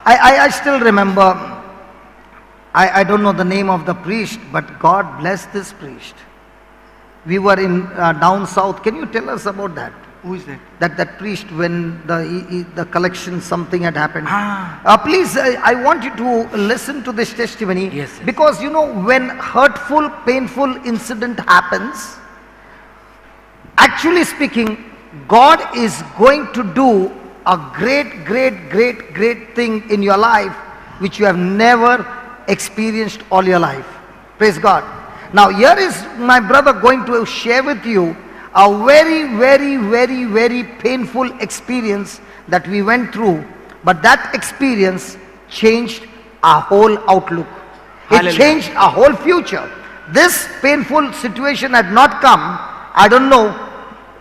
I still remember, I don't know the name of the priest, but God bless this priest. We were in down south. Can you tell us about that? Who is that? That priest, when the collection, something had happened. Ah. Please, I want you to listen to this testimony. Yes. Because you know, when hurtful, painful incident happens, actually speaking, God is going to do a great thing in your life which you have never experienced all your life. Praise God. Now here is my brother going to share with you a very painful experience that we went through, but that experience changed our whole outlook. Hallelujah. It changed our whole future. This painful situation had not come, I don't know,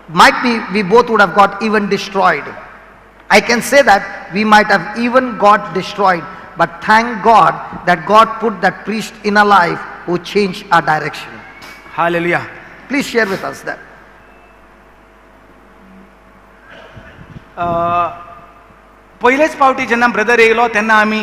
might be we both would have got even destroyed. I can say that we might have even got destroyed, but thank God that God put that priest in our life who changed our direction. Hallelujah. Please share with us that. पहिलेच पावटी जेन्ना brother येयलो तेन्ना आमी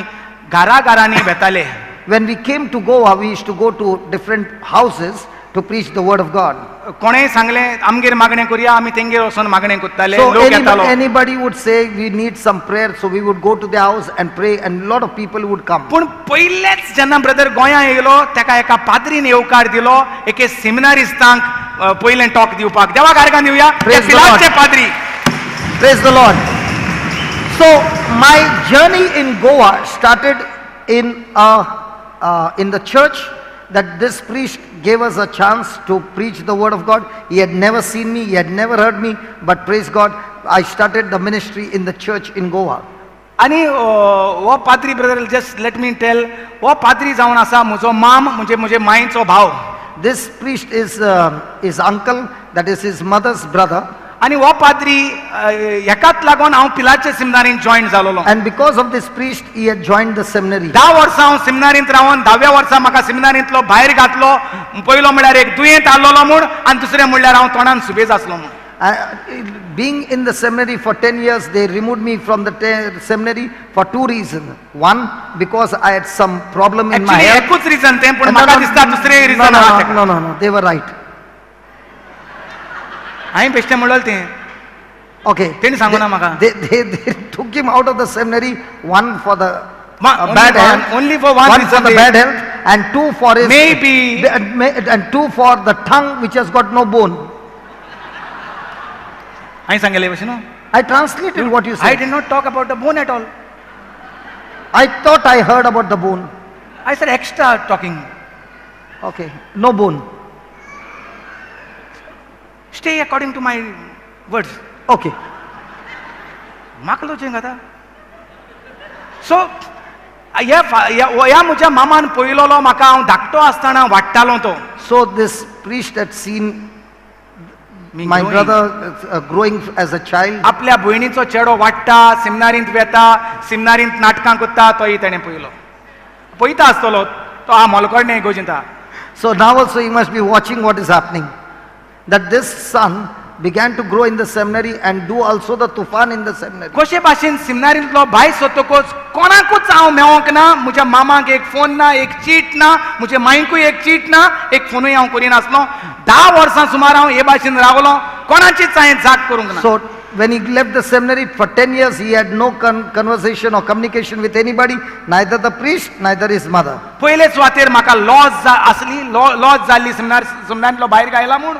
घराघरांनी बेताले. When we came to Goa, we used to go to different houses to preach the word of God. कोणेय सांगलें आमगेर मागणें करुया, आमी तेंगेर वचून मागणें करताले. So लोक येतालो. anybody would say we need some prayer, so we would go to the house and pray, and a lot of people would come. पूण पयलेच जेन्ना ब्रदर गोंया येयलो तेका एका पाद्रीन येवकार दिलो एके सेमिनारिस्तांक पयलें टॉक दिवपाक. देवा कारगान दिवया. Praise the Lord. पाद्री. Praise the Lord. So my journey in Goa started in the church that this priest gave us a chance to preach the word of God. He had never seen me, he had never heard me, but praise God, I started the ministry in the church in Goa. आणि हो पाद्री brother, just let me tell, हो पाद्री जावन आसा म्हजो माम, म्हणजे म्हजे मायेचो भाव. This priest is his uncle, that is his mother's brother. आणि हो पाद्री हेकाच लागून हांव पिलाचे सेमिनारीन join जालोलो. And because of this priest, he had joined the seminary. 10 वर्सां हांव सेमिनारींत रावन 10व्या वर्सा म्हाका सेमिनारींतलो भायर घातलो. पयलो म्हणल्यार एक दुयेंत आसलोलो म्हूण, आनी दुसरें म्हणल्यार हांव तोंडान सुबेज आसलो म्हूण. Being in the seminary for 10 years, they removed me from the seminary for two reasons. One, because I had some problem in my health. एकूच रिजन तें, पूण म्हाका दिसता दुसरें रिजन आहा तेका. No, they were right. हांवें बेश्टें म्हणलें तें. Okay. तेणी सांगूं ना म्हाका. They took him out of the seminary, one for the only bad one- health, only for one for reason the they- bad health, and two for his Maybe. and two for the tongue which has got no bone. हांवें सांगलें भशेन न्हू. I translated what you I said. did not talk about the bone at all. I thought I heard about the bone. I said extra talking. Okay, no bone. Stay according to my words. Okay. म्हाका लोचें घाता. सो ह्या म्हज्या मामान पयलोलो म्हाका, हांव धाकटो आसतना वाडटालो तो. So this priest had seen Me my growing. brother growing as a child. आपल्या भयणीचो चेडो वाडटा, सेमिनारींत वेता, सेमिनारींत नाटकां करता, तोय ताणें पयलो. पळयता आसतलो तो, हा मोलकोडणे गोजिंता. So now also he must be watching what is happening. That this son began to grow in the seminary and do also the tufan in the seminary. कशे भाशेन सेमिनारींतलो भायर सोदतकच कोणाकूच हांव मेवंक ना. म्हज्या मामाक एक फोन ना, एक चीट ना, म्हज्या मांयकूय एक चीट ना, एक फोनूय हांव करिनासलो. 10 वर्सां सुमार हांव हे भाशेन रावलो, कोणाचीच हांवें जाग करूंक ना. So when he left the seminary for 10 years, he had no conversation or communication with anybody, neither the priest, neither his mother. पयले सुवातेर म्हाका लॉस आसली, लॉस जाल्ली सेमिनारींतलो भायर गायला म्हूण.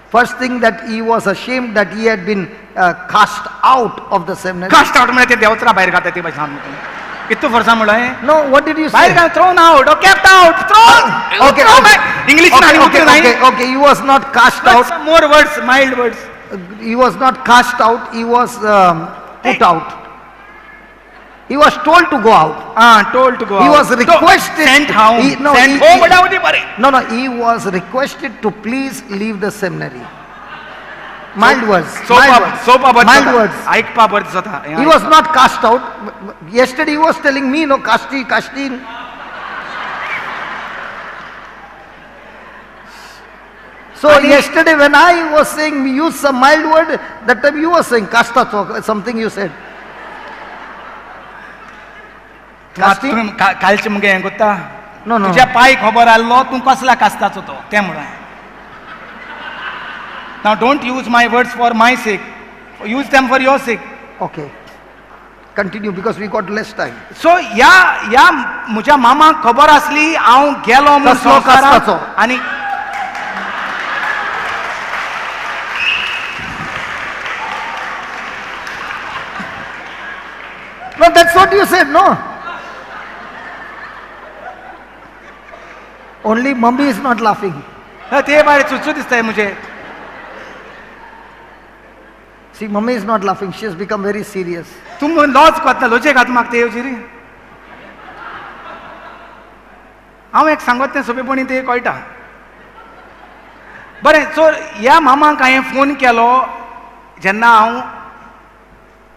First thing that he was ashamed that he had been cast out of the seminary. Cast out म्हळ्यार ते देंवचरा भायर घाता ते भाशेन. कितू वर्सां म्हणलें No, what did you say? भायर घाल, thrown out, kept out, thrown. Okay. English Okay, he was not cast out. Some more words, mild words. He was not cast out, he was put out. He was told to go out. Told to go He out. was requested. Sent home. Sent home without the body. No, he was requested to please leave the seminary. Mild words. Mild words. ऐकपा बरें जाता. He was not cast out. Yesterday he was telling me, no, casti. So yesterday when I was saying use some mild word, that time you were saying kasta, something you said. Casting? कालचे मुगे हें कोत्ता No, no. तुझ्या पाय खबर आसलो तूं कसला कास्ताचो तो ते म्हणून नाव don't use my words for my sake use them for your sake Okay. Continue because we got less time. So या म्हज्या मामाक खबर आसली हांव गेलो म्हूण कसलो कास्ताचो? संवसारांत आनी No, that's what you said, no? Only mummy is not laughing. ते भायर चुचू दिसताय म्हजे See, mummy is not laughing. She has become very serious. तुम लॉज कोत्ता लोचे घात म्हाका ते येवची रे हांव एक सांगत तें सोंपेपणी ते कळटा बरें सो ह्या मामाक हांवें फोन केलो जेन्ना हांव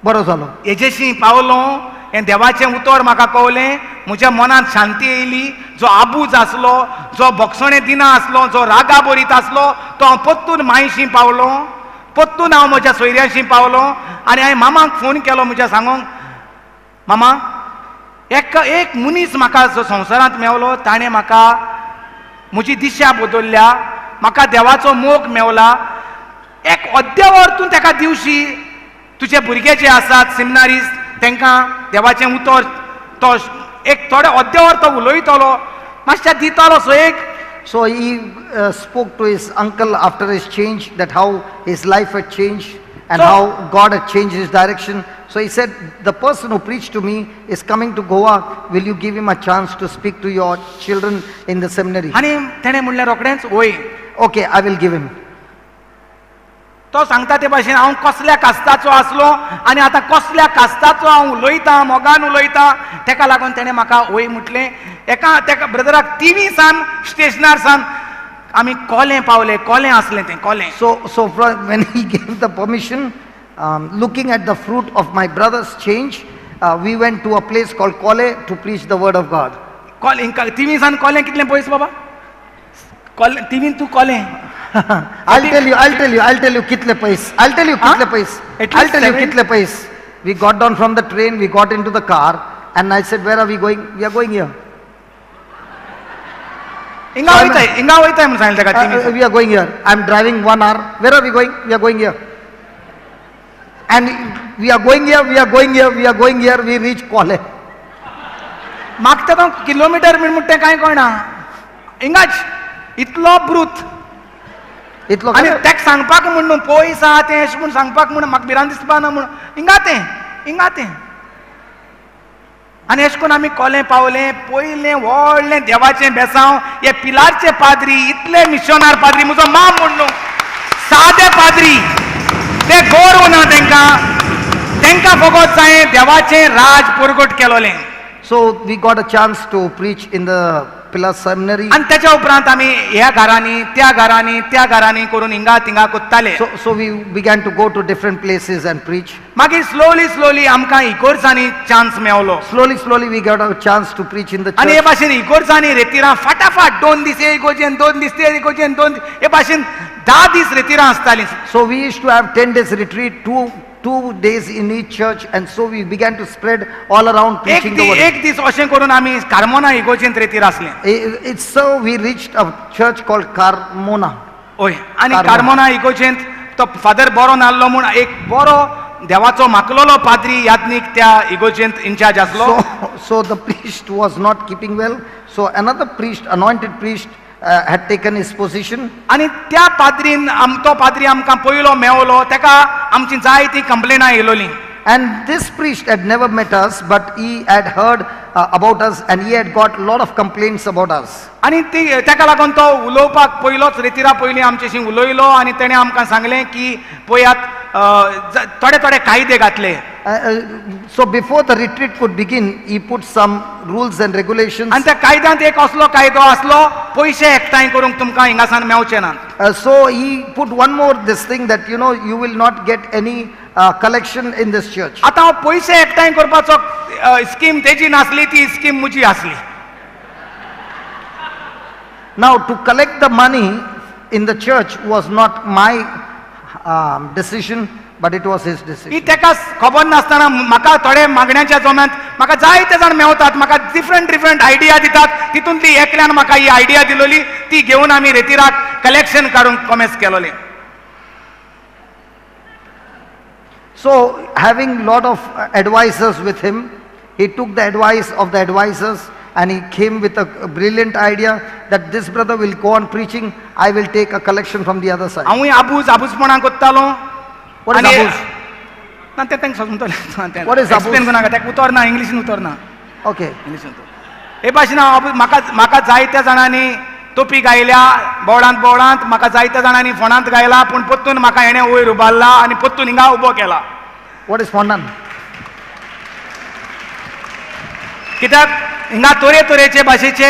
बरो जालो. हेजेशी पावलो हें देवाचें उतर म्हाका कळलें म्हज्या मनांत शांती येयली जो आबूज आसलो जो भोगसणे दिना आसलो जो रागा बरीत आसलो तो हांव परतून मायशी पावलो परतून हांव म्हज्या सोयऱ्याशी पावलो आनी हांवें मामाक फोन केलो म्हज्या सांगूंक मामा एक मनीस म्हाका जो संवसारांत मेवलो ताणें म्हाका म्हजी दिशा बदल्ल्या म्हाका देवाचो मोग मेवला एक अद्यावर तूं ताका दिवशी तुजे भुरगे जे आसात सेमिनारीज तांकां देवाचें उतर तो एक थोडे अद्यावर तो उलयतलो मातशें दितलो सो एक So he spoke to his uncle after his change, that how his life had changed and So- how God had changed his direction. So he said, the person who preached to me is coming to Goa. Will you give him a chance to speak to your children in the seminary? आनी तेणें म्हणलें रोखडेंच वय Okay, I will give him. तो सांगता ते भाशेन हांव कसल्या कास्ताचो आसलो आनी आतां कसल्या कास्ताचो हांव उलयतां मोगान उलयतां तेका लागून तेणें म्हाका वय म्हटलें तेका ब्रदराक तिवीसान स्टेशनार सान आमी कोलें पावले कोलें आसलें तें कोलें So when he gave the permission, looking at the fruit of my brother's change, we went to a place called Kole to preach the word of God. कोलें तिवीसान कोलें कितलें पयस बाबा कोलें तिवीन तूं कोलें I'll tell you kitle pais. I'll tell you kitle pais. At I'll least tell you 7. kitle pais. We got down from the train, we got into the car, and I said, where are we going? We are going here. हिंगा वयताय म्हणून सांगितलें तेका तिवीन We are going here. I'm driving 1 hour. Where are we going? We are going here. And we are going here, we are going here, we are going here, we reach Kole. म्हाका तो kilometre been म्हणटा तें कांय कळना हिंगाच इतलो ब्रूथ Itlo आनी तेका सांगपाक म्हण न्हू पयस आहा तें अशें म्हूण सांगपाक म्हण म्हाका भिरांत दिसपा ना म्हूण हिंगा तें आनी अशें करून आमी कोलें पावलें पयलें व्हडलें देवाचें बेसांव हे पिलारचे पाद्री इतले मिशनार पाद्री म्हजो माम म्हण न्हू सादे पाद्री ते गोर ना तांकां फकत जायें देवाचें राज परगट केलोलें So we got a chance to preach in the Pillar Seminary. आनी तेच्या उपरांत आमी ह्या घरांनी त्या घरांनी करून हिंगा तिंगा कोत्ताले So we began to go to different places and preach. मागीर स्लोली आमकां इगोर्जांनी chance मेवलो Slowly we got a chance to preach in the आनी हे church. भाशेन इगोर्जांनी रेतिरां फाटाफाट 2 दीस हे इगोर्जेन 2 दीस ते इगोर्जेन 2 हे भाशेन 10 दीस रेतिरां आसतालीं So we used to have 10 days retreat, two days in each church, and so we began to spread all around preaching the word. एक दीस अशें करून आमी Carmona इगोर्जेन रेतीर आसले It's so we reached a church called Carmona. ओय आनी Carmona. Carmona इगोर्जेन तो father बरो नासलो म्हूण एक बरो देवाचो माकलोलो पाद्री याज्ञीक त्या इगोर्जेन इंचार्ज आसलो So the priest was not keeping well. So another priest, anointed priest, had taken his position. आनी त्या पाद्रीन तो पाद्री आमकां पयलो मेवलो तेका आमची जायतीं कंप्लेनां येयलोलीं And this priest had never met us, but he had heard about us, and he had got a lot of complaints about us. आनी तेका लागून तो उलोवपाक पयलोच रेतिरा पयलीं आमचेशी उलयलो आनी तेणें आमकां सांगलें की पळयात थोडे कायदे घातले So before the retreat could begin, he put some rules and regulations. आनी त्या कायद्यांत एक असलो कायदो आसलो पयशे एकठांय करूंक तुमकां हिंगासान मेवचे नात So he put one more this thing that you will not get any collection in this church. आतां हांव पयशे एकठांय करपाचो स्कीम तेजी नासली ती स्कीम म्हजी आसली Now to collect the money in the church was not my decision, but it was his he decision. तेका खबर नासतना म्हाका थोडे मागण्यांच्या जोम्यांत म्हाका जायते जाण मेवतात, म्हाका डिफरंट आयडिया दितात, तितूंतली एकल्यान म्हाका ही आयडिया दिलोली, ती घेवन आमी रेतीराक कलेक्शन काडून कॉमेस केलोलें. So having lot of advisors with him, he took the advice of the advisors and he came with a brilliant idea that this brother will go on preaching, I will take a collection from the other side. हांवूय आबूजपणां कोत्तालो. What is abuse? ना तें तांकां समजतलें. What is explain abuse? करूं नाका, तेका उतर ना, इंग्लिशीन उतर ना. Okay. इंग्लिशीन उतर. हे भाशेन हांव म्हाका जायत्या जाणांनी तोपी गायल्या बोवडांत म्हाका जायत्या जाणांनी फोंडांत गायला, पूण परतून म्हाका हेणें वयर उबारला आनी परतून हिंगा उबो केला. What is Fondan? कित्याक हिंगा तरेचे भाशेचे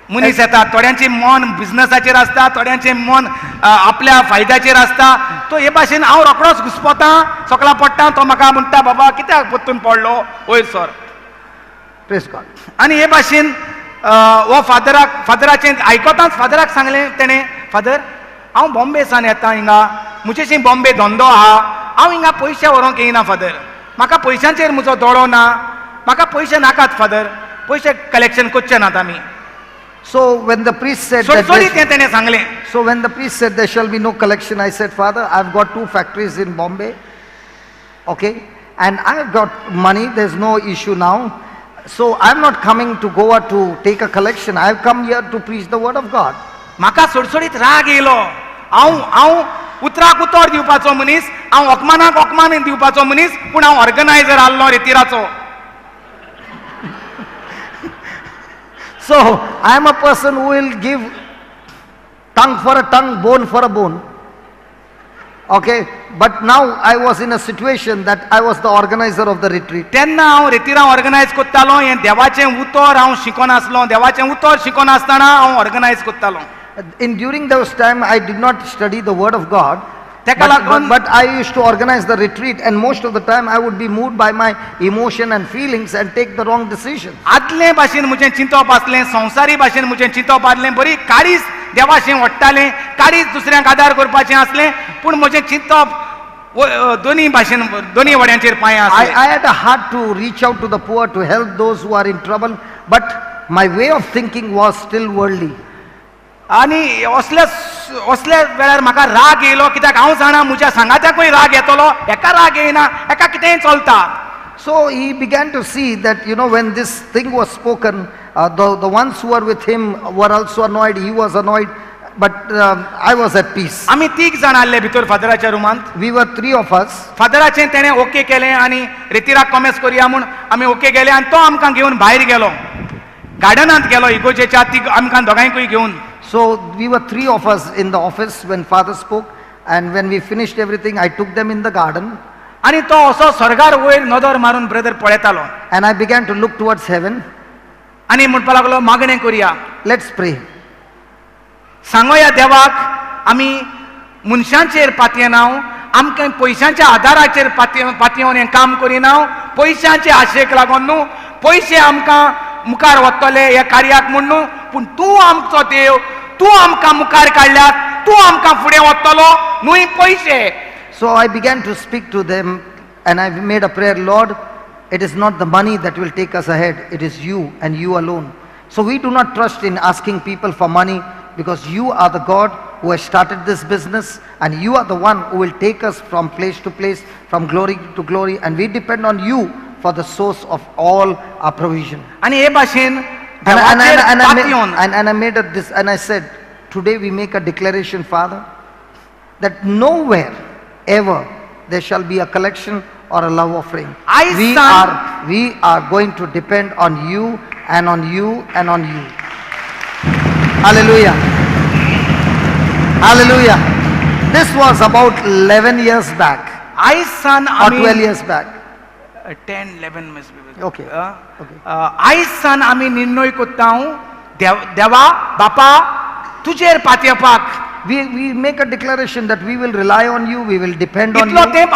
मनीस येतात. थोड्यांचे मन बिझनसाचेर आसता, थोड्यांचे मन आपल्या फायद्याचेर आसता. तो हे भाशेन हांव रोखडोच घुस्पोतां, सकला पडटा, तो म्हाका म्हणटा बाबा कित्याक परतून पडलो वयर सर. Praise God. आनी हे भाशेन हो फादराचें आयकोतांच फादराक सांगलें तेणें, फादर हांव बॉम्बेसान येता हिंगा, मुजेशी बॉम्बे धंदो आहा, हांव हिंगा पयशे व्हरोंक येयना फादर, म्हाका पयशांचेर म्हजो दोळो ना, म्हाका पयशे नाकात फादर, पयशे कलेक्शन करचे नात आमी. So when the priest said that सोडसोडीत तें तेणें सांगलें. so when the priest said there shall be no collection, I said, Father, I've got 2 factories in Bombay, okay, and I've got money, there's no issue now. So I'm not coming to Goa to take a collection. I've come here to preach the word of God. म्हाका सोडसोडीत राग येयलो. हांव उतराक उतर दिवपाचो मनीस, हांव ओकमान दिवपाचो मनीस, पूण हांव ऑर्गनायझर आसलो रेतीराचो. So I am a person who will give tongue for a tongue, bone for a bone. Okay, but now I was in a situation that I was the organizer of the retreat. तेन्ना हांव रेतीरा organise कोत्तालो. हें देवाचें उतर हांव शिकोन आसलो, देवाचें उतर शिकोन आसतना हांव organise कोत्तालो. During those time I did not study the word of God, तेका लागून but I used to organize the retreat, and most of the time I would be moved by my emotion and feelings and take the wrong decision. आदले भाशेन म्हजें चिंतप आसलें, संवसारी भाशेन म्हजें चिंतप आसलें, बरी काडीच देवाशें वट्टालें, काडीच दुसऱ्यांक आदार करपाचें आसलें, पूण म्हजें चिंतप दोनी वड्यांचेर पांयां आसलें. I had a heart to reach out to the poor, to help those who are in trouble, but my way of thinking was still worldly. आनी असल्या वेळार म्हाका राग येयलो, कित्याक हांव जाणा म्हज्या सांगात्याकूय राग येतलो, हेका राग येयना, हेका कितेंय चलता. So he began to see that, when this thing was spoken, the ones who were with him were also annoyed, he was annoyed, but I was at peace. आमी 3 जाण आसले भितर फादराच्या रुमांत. We were 3 of us. फादराचें तेणें okay केलें आनी रेतीराक कॉमेस करुया म्हूण आमी ओके केलें, आनी तो आमकां घेवन भायर गेलो, गार्डनांत गेलो इगोजेच्या, ती आमकां दोगांयकूय घेवन. So we were 3 of us in the office when father spoke, and when we finished everything, I took them in the garden. आनी तो असो स्वर्गार वयर नदर मारून ब्रदर पळयतालो, And I began to look towards heaven. आनी म्हणपाक लागलो मागणें करुया, Let's pray. सांगोया देवाक आमी मनशांचेर पातयेनाव, आमकां पयशांच्या आदाराचेर पातयेवन हें काम करिनाव, पयशांचे आशेक लागून न्हू, पयशे आमकां मुखार वतले ह्या कार्याक म्हूण न्हू, पूण तूं आमचो देव, तूं आमकां मुखार काडल्यात, तूं आमकां फुडें वतलो, न्हूय पयशे. So I began to speak to them, and I made a prayer, Lord, it is not the money that will take us ahead, it is you and you alone. So we do not trust in asking people for money, because you are the God who has started this business, and you are the one who will take us from place to place, from glory to glory, and we depend on you for the source of all our provision. आनी हे भाशेन And पातयेवन I made this, and I said, today we make a declaration, Father, that nowhere ever there shall be a collection or a love offering. We are going to depend on you and on you and on you. Hallelujah. Hallelujah. This was about 11 years back आयज सान or आमी 12 years back. 10-11 must be. Okay. आयज सान आमी निर्णय कोत्ताव, देवा बापा तुजेर पातयेवपाक. We make a declaration that we will rely on you, we will depend on इतलो you. तेंप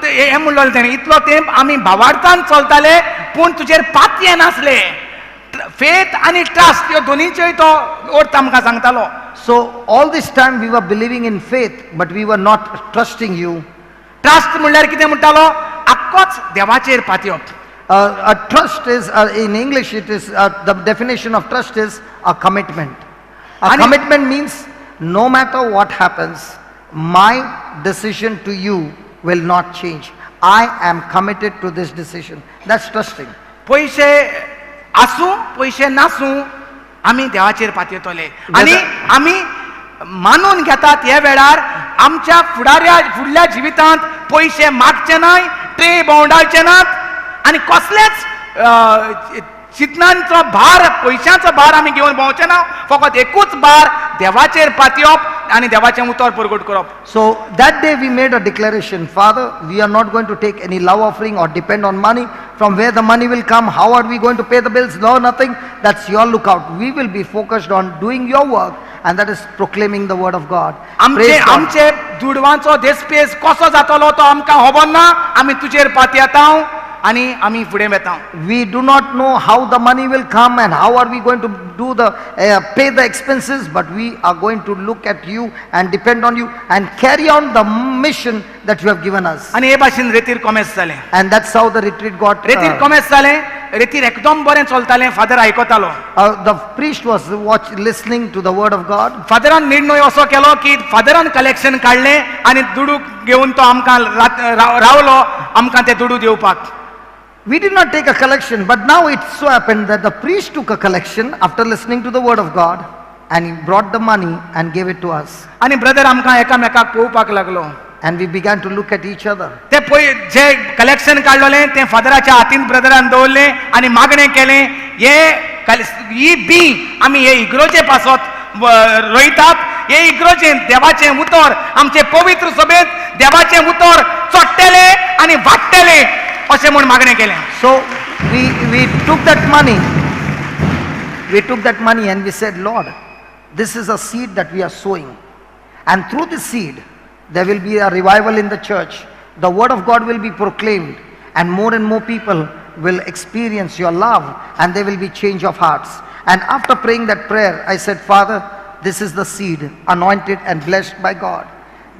हें म्हणलें तेणें, इतलो तेंप आमी भावार्थान चलताले, पूण तुजेर पातये नासले. फेथ आनी ट्रस्ट ह्यो दोनीचोय तो अर्थ आमकां सांगतालो. So all this time we were believing in faith, but we were not trusting you. Trust म्हणल्यार कितें म्हणटालो, आख्खोच देवाचेर पातयप. A trust is, in English, it is, the definition of trust is a commitment. A And commitment means no matter what happens, my decision to you will not change. I am committed to this decision. That's trusting. पयशे आसूं पयशे नासूं आमी देवाचेर पातयतले आनी आमी मानून घेतात ह्या वेळार आमच्या फुडल्या जिवितांत पयशे मागचे नाय, ट्रे बोंडाळचे नात आनी कसलेच चिंतनांचो भार, पयशांचो भार आमी घेवन भोंवचे ना. फकत एकूच भार देवाचेर पातयप आनी देवाचें उतर परगट करप. So that day we made a declaration, Father, we are not going to take any love offering or depend on money. From where the money will come, how are we going to pay the bills? No, nothing. That's your lookout. We will be focused on doing your work, and that is proclaiming the word of God. Praise God. आमचे दुडवांचो देस्पेस कसो जातलो तो आमकां खबर ना. आमी तुजेर पातयता आनी आमी फुडें वेता. We do not know how the money will come and how are we going to do the pay the expenses, but we are going to look at you and depend on you and carry on the mission that you have given us. आनी हे भाशेन रेतीर कॉमेस जालें. And that's how the retreat got. रेतीर कॉमेस जालें. रेतीर एकदम बरें चलतालें. Father आयकतालो. The priest was listening to the word of God. फादरान निर्णय असो केलो की फादरान कलेक्शन काडलें आनी दुडू घेवन तो आमकां रावलो आमकां ते दुडू दिवपाक. We did not take a collection, but now it so happened that the priest took a collection after listening to the word of God, and he brought the money and gave it to us. आनी brother आमकां एकामेकाक पळोवपाक लागलो. And we began to look at each other. ते जे collection काडलोलें तें फादराच्या हातीन brethren दवरलें आनी मागणें केलें, ही बी आमी हे इग्रोचे पासत रोयतात, हे इग्रोचें देवाचें उतर आमचे पवित्र सभेंत देवाचें उतर चोडटलें आनी वाडटलें अशें म्हूण मागणें केलें. So we took that money. We took that money and we said, Lord, this is a seed that we are sowing. And through this seed, there will be a revival in the church. The word of God will be proclaimed. And more people will experience your love. And there will be change of hearts. And after praying that prayer, I said, Father, this is the seed, anointed and blessed by God.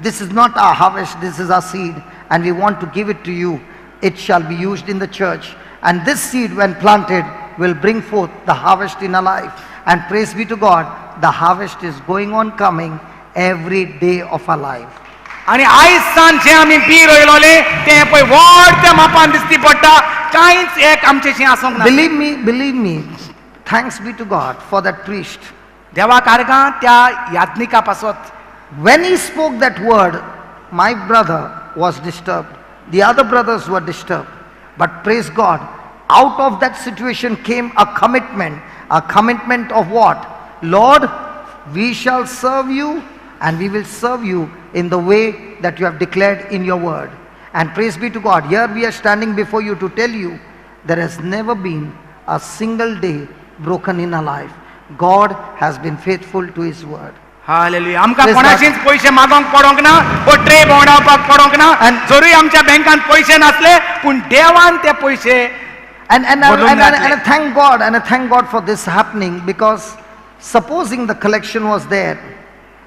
This is not our harvest, this is our seed. And we want to give it to you. It shall be used in the church. And this seed, when planted, will bring forth the harvest in our life. And praise be to God, the harvest is going on coming every day of our life. आनी आयज सांजे आमी B रोयलोले तें पळय व्हड त्या मापान दिसती पडटा, कांयच एक आमचेशी आसूंक ना. Believe me, thanks be to God for that priest. देवा कारगां त्या याज्ञिका पासत. When he spoke that word, my brother was disturbed. The other brothers were disturbed. But praise God, out of that situation came a commitment. A commitment of what? Lord, we shall serve you and we will serve you in the way that you have declared in your word. And praise be to God, here we are standing before you to tell you there has never been a single day broken in our life. God has been faithful to his word. Hallelujah. आमकां Praise कोणाशींच पयशे मागोंक पडोंक ना, वो tray बोंडावपाक पडोंक ना. जरूय आमच्या बँकांत पयशे नासले पूण देवान ते पयशे And बदलून घातले. I thank God for this happening, because supposing the collection was there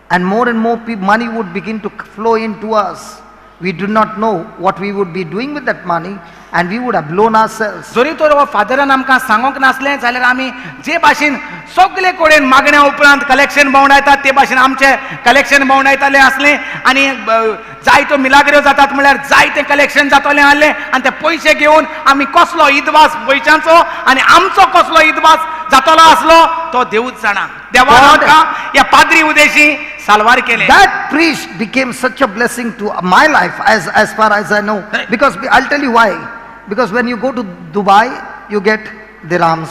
and more money would begin to flow into us, we do not know what we would be doing with that money, and we would have blown ourselves. जरी तर हो फादरान आमकां सांगोंक नासलें जाल्यार आमी जे भाशेन सगळे कडेन मागण्या उपरांत कलेक्शन भोंवडायतात ते भाशेन आमचे कलेक्शन भोंवडायतालें आसलें आनी जायत्यो मिलाग्र्यो जातात म्हळ्यार जायतें कलेक्शन जातलें आसलें आनी ते पयशे घेवन आमी कसलो इदवास पयशांचो आनी आमचो कसलो इदवास जातलो आसलो तो देवूच जाणा. देवान आमकां ह्या पाद्री उदेशी साल्वार केलें. That priest became such a blessing to my life as far as I know, because I'll tell you why. Because when you go to Dubai, you get dirhams.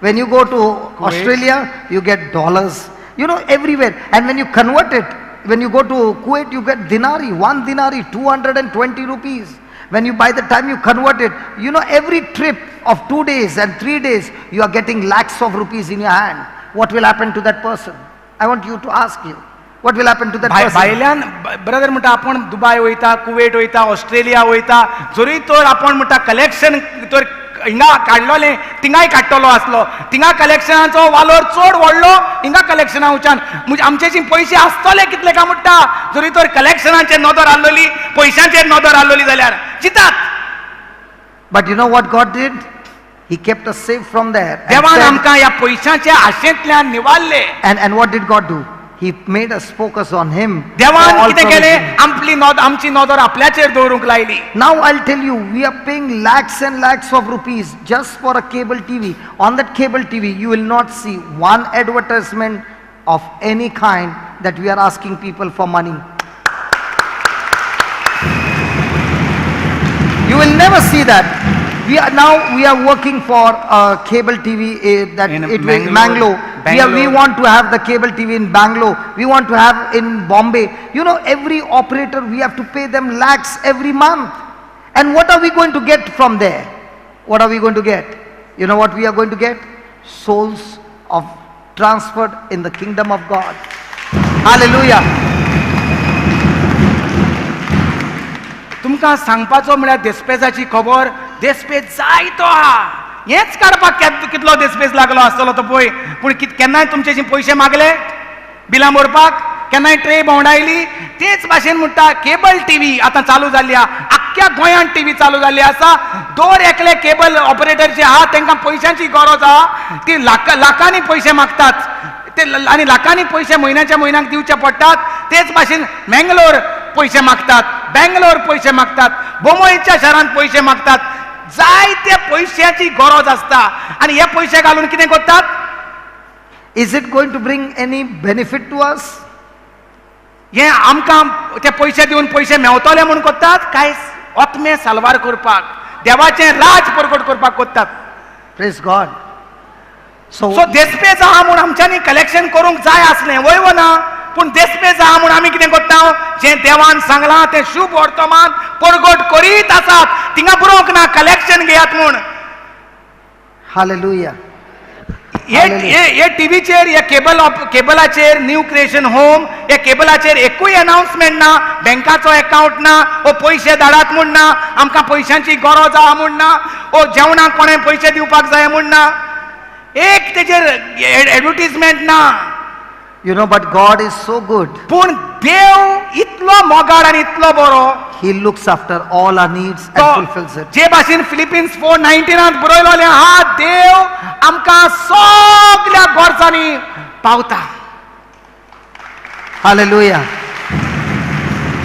When you go to Australia, you get dollars. You know, everywhere. And when you convert it, when you go to Kuwait, you get dinari. 1 dinari, 220 rupees. When you, by the time you convert it, you know, every trip of 2 days and 3 days, you are getting lakhs of rupees in your hand. What will happen to that person? I want you to ask you. What will happen to that person? भायल्यान brother म्हणटा आपण दुबय वयता, कुवेट वयता, Australia वयता, जरी तर आपण म्हणटा collection तर हिंगा काडलोले थिंगाय काडटलो आसलो, थिंगा कलेक्शनाचो वालोर चड व्हडलो, हिंगा कलेक्शना वच्यान म्हणजे आमचेशी पयशे आसतले कितले काय म्हणटा, जरी तर कलेक्शनाचेर नदर आसलोली, पयशांचेर नदर आसलोली जाल्यार चितात. But you know what God did? He kept us safe from there. देवान आमकां ह्या पयशांच्या आशेंतल्यान निवारले. And what did God do? He made us focus on Him. देवान for all कितें केलें, provision. आमची नदर आपल्याचेर दवरूंक लायली. Now I'll tell you, we are paying lakhs and lakhs of rupees just for a cable TV. On that cable TV, you will not see one advertisement of any kind that we are asking people for money. You will never see that. We are working for cable TV that In it will Bangalore. We want to have the cable TV in Bangalore. We want to have in Bombay. You know, every operator we have to pay them lakhs every month. And what are we going to get from there? What are we going to get? You know what we are going to get? Souls of transferred in the kingdom of God. Hallelujah. तुमकां सांगपाचो म्हळ्यार देस्पेजाची खबर, देस्पेज जायतो आहा. हेच काडपाक कितलो देस्पेज लागलो आसतलो तो पळय. पूण केन्नाय तुमचेशी पयशे मागले बिलां भरपाक, केन्नाय ट्रे भोंवडायली, तेच भाशेन म्हणटा केबल टीव्ही आतां चालू जाल्ली आहा. आख्ख्या गोंयांत टीव्ही चालू जाल्ली आसा. दर एकले केबल ऑपरेटर जे आहा तांकां पयशांची गरज आहा. ती लाखांनी पयशे मागतात ते, आनी लाखांनी पयशे म्हयन्याच्या म्हयन्याक दिवचे पडटात. तेच भाशेन मेंगलोर पयशे मागतात, बेंगलोर पयशे मागतात, बोंबयच्या शारांत पयशे मागतात. जायते पयशांची गरज आसता आनी हे पयशे घालून कितें करतात? Is it going to bring any benefit to us? हे आमकां ते पयशे दिवन पयशे मेवतले म्हणून करतात, काय ओतमे सालवार करपाक, देवाचें राज परगट करपाक करतात. Praise God. सो देस्पेज आहा म्हूण आमच्यांनी कलेक्शन करूंक जाय आसलें, वय व ना. पूण देस्पेज आहा म्हूण आमी कितें करता, जें देवान सांगलां तें शुभ वर्तमान परगट करीत आसात. थिंगा बरोवंक ना कलेक्शन घेयात म्हूण. Hallelujah. हे टीव्हीचेर, हे केबलाचेर न्यू क्रिएशन होम, हे केबलाचेर एकूय अनाउन्समेंट ना, बँकाचो अकाउंट ना, ओ पयशे धाडात म्हूण ना, आमकां पयशांची गरज आहा म्हूण ना, ओ जेवणाक कोणें पयशे दिवपाक जाय म्हूण ना, एक तेजेर एडवर्टिजमेंट ना. You know, but God is so good. पूण देव इतलो मोगाळ आनी इतलो बरो, He looks after all our needs and तो fulfills it. जे भाशेन फिलिपिन्स 4:19 बरयलोलें आहा, देव आमकां सगळ्या गरजांनी पावता. Hallelujah.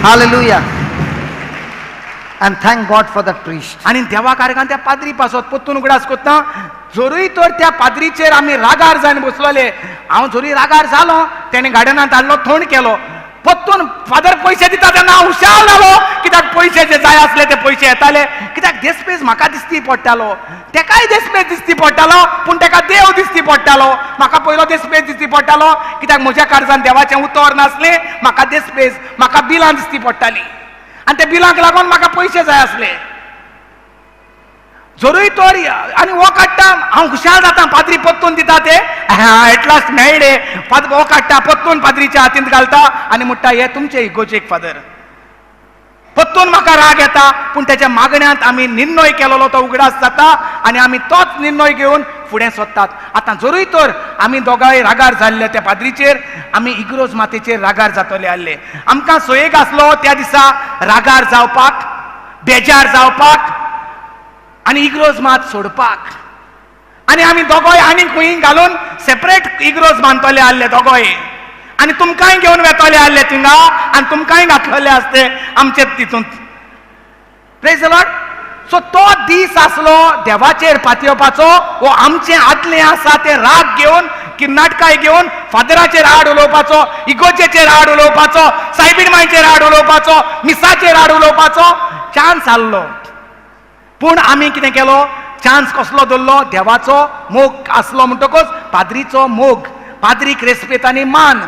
Hallelujah. And thank God for that priest. आनी देवा कारणान त्या पाद्री पासत परतून उगडास कोत्ता. जरूय तर त्या पाद्रीचेर आमी रागार जावन बसलोले, हांव जरी रागार जालो, तेणें गार्डनांत हाडलो, थंड केलो. परतून फादर पयशे दिता तेन्ना हांव हुशार जालो, कित्याक पयशे जे जाय आसले ते पयशे येताले. कित्याक देस्पेज म्हाका दिसती पडटालो, तेकाय देस्पेज दिसती पडटालो, पूण तेका देव दिसती पडटालो. म्हाका पयलो देस्पेज दिसती पडटालो, कित्याक म्हज्या कर्जान देवाचें उतर नासलें. म्हाका देस्पेज, म्हाका बिलां दिसती पडटालीं, आनी त्या बिलांक लागून म्हाका पयशे जाय आसले. जरूय तर आनी हो काडटा, हांव हुशार जाता, पाद्री परतून दिता ते एटलास्ट मेळ्ळे, हो काडटा परतून पाद्रीच्या हातींत घालता आनी म्हणटा हे तुमचे इगोचेक फादर. परतून म्हाका राग येता, पूण तेच्या मागण्यांत आमी निर्णय केलेलो तो उगडास जाता आनी आमी तोच निर्णय घेवन फुडें सरतात. आतां जरूय तर आमी दोगांय रागार जाल्ले त्या पाद्रीचेर, आमी इग्रोज मातेचेर रागार जातले आसले. आमकां सोयेक आसलो त्या दिसा रागार जावपाक, बेजार जावपाक आनी इग्रोज मात सोडपाक. आनी आमी दोगोय आनी खंय घालून सेपरेट इग्रोज बांदतले आसले दोगोय, आनी तुमकांय घेवन वेतले आसले थिंगा, आनी तुमकांय घातलेले आसते आमचे तितून. Praise the Lord. सो तो दीस आसलो देवाचेर पातयेवपाचो. वो आमचे आदले आसा ते राग घेवन, किर्नाटकाय घेवन फादराचेर आड उलोवपाचो, इगोजेचेर आड उलोवपाचो, सायबीण मांयचेर आड उलोवपाचो, मिसाचेर आड उलोवपाचो चान्स आसलो. पूण आमी कितें केलो, चान्स कसलो धरलो, देवाचो मोग आसलो म्हणटकच पाद्रीचो मोग. पाद्रीक रेस्पेत आनी मान,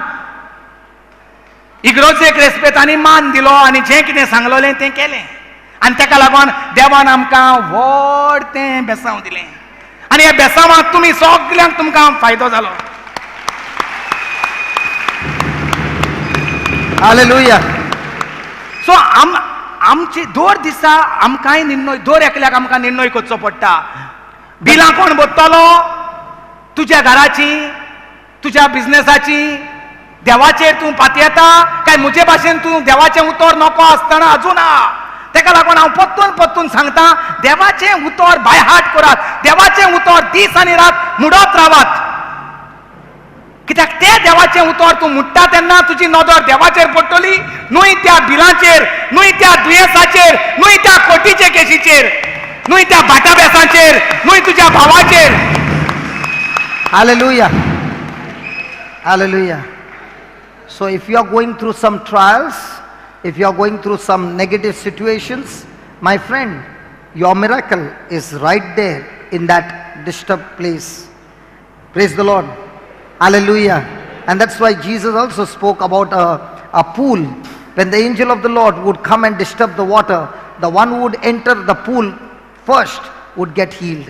इग्रोजेक रेस्पेत आनी मान दिलो, आनी जें कितें सांगलोलें तें केलें. आनी तेका लागून देवान आमकां व्हड तें बेसांव दिलें, आनी ह्या बेसांवाक तुमी सगल्यांक तुमकां फायदो जालो. Hallelujah. सो आमची दर दिसा आमकांय निर्णय, दर एकल्याक आमकां निर्णय करचो पडटा. बिलां कोण भरतलो? तुज्या घराची, तुज्या बिझनेसाची. देवाचेर तूं पातयेता काय म्हजे भाशेन तूं देवाचें उतर नको आसतना अजून तेका लागून हांव परतून परतून सांगता, देवाचें उतर बायहाट करात, देवाचें उतर दीस आनी रात म्हणत रावात. कित्याक तें देवाचें उतर तूं म्हणटा तेन्ना तुजी नदर देवाचेर पडटली, न्हय त्या बिलांचेर, न्हय त्या दुयेंसाचेर, न्हय त्या कोटीचे केशीचेर, न्हय त्या भाटाबेसांचेर, न्हय तुज्या भावाचेर. Hallelujah. Hallelujah. So if you are going through some trials, if you are going through some negative situations, my friend, your miracle is right there in that disturbed place. Praise the Lord. Hallelujah. And that's why Jesus also spoke about a pool. When the angel of the Lord would come and disturb the water, the one who would enter the pool first would get healed.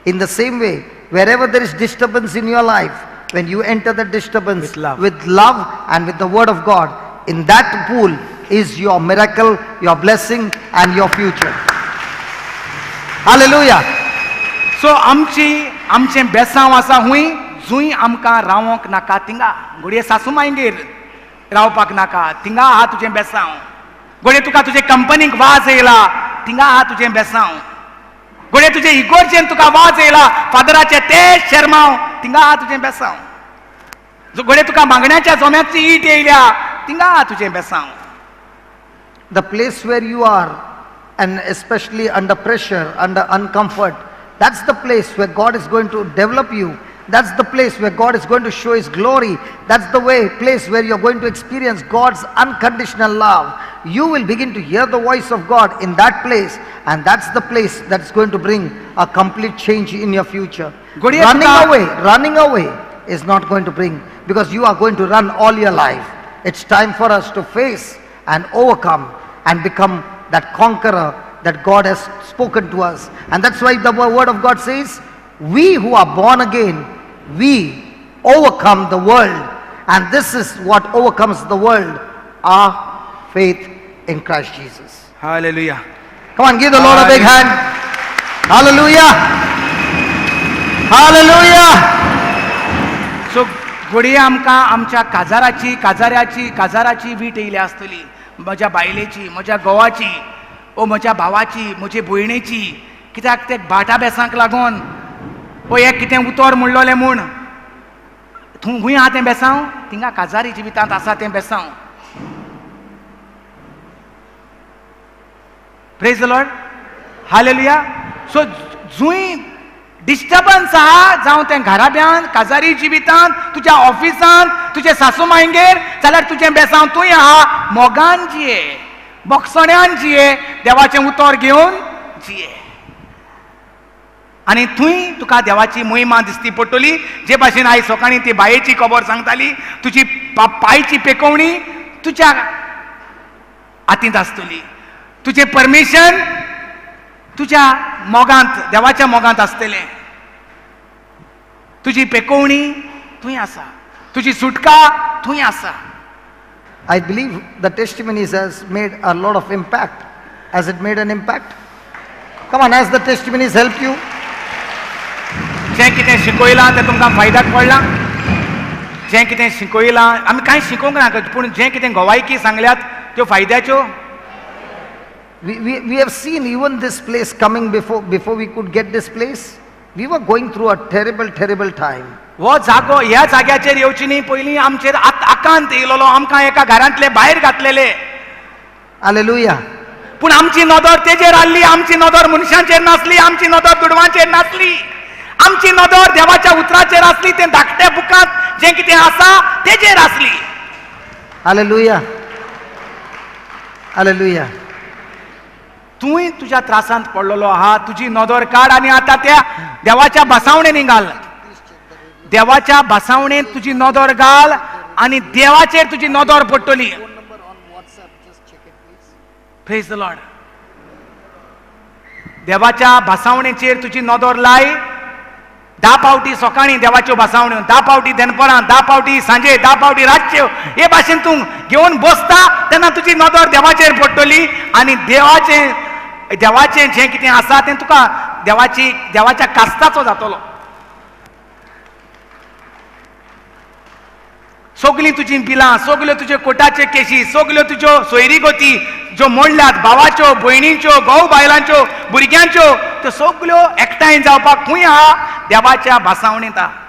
In the same way, wherever there is disturbance in your life, when you enter the disturbance with love and with the word of God, in that pool is your miracle, your blessing and your future. Hallelujah. So आमचें बेसांव आसा हुंय, जुंय आमकां रावोंक नाका थिंगा. घोडये सासू मांयगेर रावपाक नाका, थिंगा आहा तुजें बेसांव. घोडये तुका तुजे कंपनीक वाज येयला, थिंगा आहा तुजें बेसांव. घोडये तुजे इगोर्जेन तुका वाज येयला, फादराचे ते शर्माव, थिंगा आहा तुजें बेसांव. घोडये तुका मागण्याच्या जोम्याची ईट येयल्या, थिंगा आहा तुजें बेसांव. The place where you are, and especially under pressure, under uncomfort, that's the place where God is going to develop you. That's the place where God is going to show His glory. That's the place where you're going to experience God's unconditional love. You will begin to hear the voice of God in that place, and that's the place that's going to bring a complete change in your future. Running away is not going to bring, because you are going to run all your life. It's time for us to face and overcome and become that conqueror that God has spoken to us. And that's why the word of God says, we who are born again, we overcome the world. And this is what overcomes the world, our faith in Christ Jesus. Hallelujah. Come on, give the Lord a big hand. Hallelujah. Hallelujah. So घोडये आमकां आमच्या काजाराची wheat येयली आसतली, म्हज्या बायलेची, म्हज्या घोवाची, ओ म्हज्या भावाची, म्हजे भयणेची. कित्याक ते भाटा बेसांक लागून, ओ एक कितें उतर म्हणलोलें म्हूण हुंय आहा तें बेसांव, थिंगा काजारी जिवितांत आसा तें बेसांव. Praise the Lord. Hallelujah. So जुंय डिस्टर्बन्स आहा, जावं तें घराब्यान, काजारी जिवितांत, तुज्या ऑफिसांत, तुजे सासू मांयगेर, जाल्यार तुजें बेसांव थंय आहा. मोगान जिये, बोगसण्यान जिये, देवाचें उतर घेवन जिये. आनी थंय तुका देवाची महिमा दिसती पडटली. जे भाशेन आयज सकाळीं ती बायेची खबर सांगताली, तुजी पांयची पेकोवणी तुज्या हातींत आसतली. तुजें परमिशन तुज्या मोगांत, देवाच्या मोगांत आसतलें. तुजी पेकोवणी थंय आसा, तुजी सुटका थंय आसा. I believe the testimonies has made a lot of impact. Has it made an impact? Come on, has the testimonies helped you? जें कितें शिकयलां तें तुमकां फायद्याक पडलां. जें कितें शिकयलां, आमी कांय शिकोवंक ना, पूण जें कितें गोवायकी सांगल्यात त्यो फायद्याच्यो. We have seen even this place coming before we could get this place. We were going through a terrible time. हो जागो, ह्या जाग्याचेर येवची न्ही पयलीं आमचेर आकांत येयलोलो, आमकां एका घरांतले भायर घातलेले. Hallelujah. पूण आमची नदर तेजेर आसली, आमची नदर मनशांचेर नासली, आमची नदर दुडवांचेर नासली, आमची नदर देवाच्या उतराचेर आसली. तें धाकट्या बुकांत जें कितें आसा तेजेर आसली. Hallelujah. Hallelujah. तूंय तुज्या त्रासांत पडलेलो आहा, तुजी नदर काड आनी आतां त्या देवाच्या बसावणेंत घाल. देवाच्या बसावणेंत तुजी नदर घाल आनी देवाचेर तुजी नदर पडटली. Praise the Lord. देवाच्या बसावणेचेर तुजी नदर लाय. 10 पावटी सकाळीं देवाच्यो बसावण्यो, 10 पावटी दनपरां, 10 पावटी सांजे, 10 पावटी रातच्यो, हे भाशेन तूं घेवन बसता तेन्ना तुजी नदर देवाचेर पडटली. आनी देवाचें जें कितें आसा तें तुका देवाच्या कास्ताचो जातलो. सगलीं तुजीं बिलां, सगल्यो तुज्यो कोर्टाचे केसी, सगल्यो तुज्यो सोयरी गोती ज्यो मोडल्यात, भावाच्यो, भयणींच्यो, घोव बायलांच्यो, भुरग्यांच्यो, त्यो सगल्यो एकठांय जावपाक खूंय आहा? देवाच्या भासावणींत आहा.